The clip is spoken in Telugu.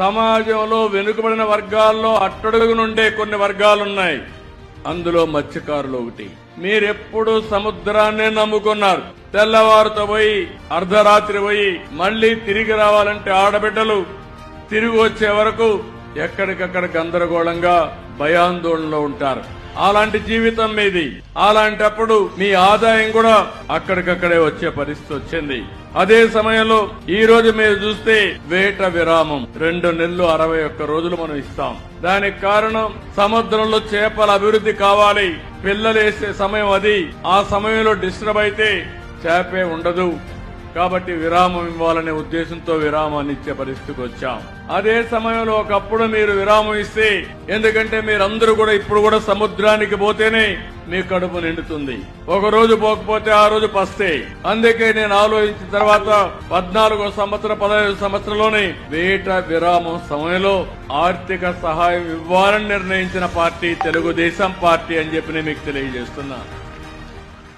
సమాజంలో వెనుకబడిన వర్గాల్లో అట్టడుగునుండే కొన్ని వర్గాలున్నాయి. అందులో మత్స్యకారులు ఒకటి. మీరెప్పుడు సముద్రాన్నే నమ్ముకున్నారు. తెల్లవారుతో పోయి అర్ధరాత్రి పోయి మళ్లీ తిరిగి రావాలంటే ఆడబిడ్డలు తిరిగి వచ్చే వరకు ఎక్కడికక్కడ గందరగోళంగా భయాందోళనలో ఉంటారు. అలాంటి జీవితం మీది. అలాంటప్పుడు మీ ఆదాయం కూడా అక్కడికక్కడే వచ్చే పరిస్థితి వచ్చింది. అదే సమయంలో ఈ రోజు మీరు చూస్తే వేట విరామం 2 నెలలు 61 రోజులు మనం ఇస్తాం. దానికి కారణం సముద్రంలో చేపల అభివృద్ధి కావాలి. పిల్లలేసే సమయం అది. ఆ సమయంలో డిస్టర్బ్ అయితే చేపే ఉండదు. కాబట్టి విరామం ఇవ్వాలనే ఉద్దేశంతో విరామాన్ని ఇచ్చే పరిస్థితికి వచ్చాం. అదే సమయంలో ఒకప్పుడు మీరు విరామం ఇస్తే, ఎందుకంటే మీరందరూ కూడా ఇప్పుడు కూడా సముద్రానికి పోతేనే మీ కడుపు నిండుతుంది. ఒక రోజు పోకపోతే ఆ రోజు పస్తే. అందుకే నేను ఆలోచించిన తర్వాత 14వ సంవత్సరం 15వ సంవత్సరంలోనే వేట విరామం సమయంలో ఆర్థిక సహాయం ఇవ్వాలని నిర్ణయించిన పార్టీ తెలుగుదేశం పార్టీ అని చెప్పి నేను మీకు తెలియజేస్తున్నా.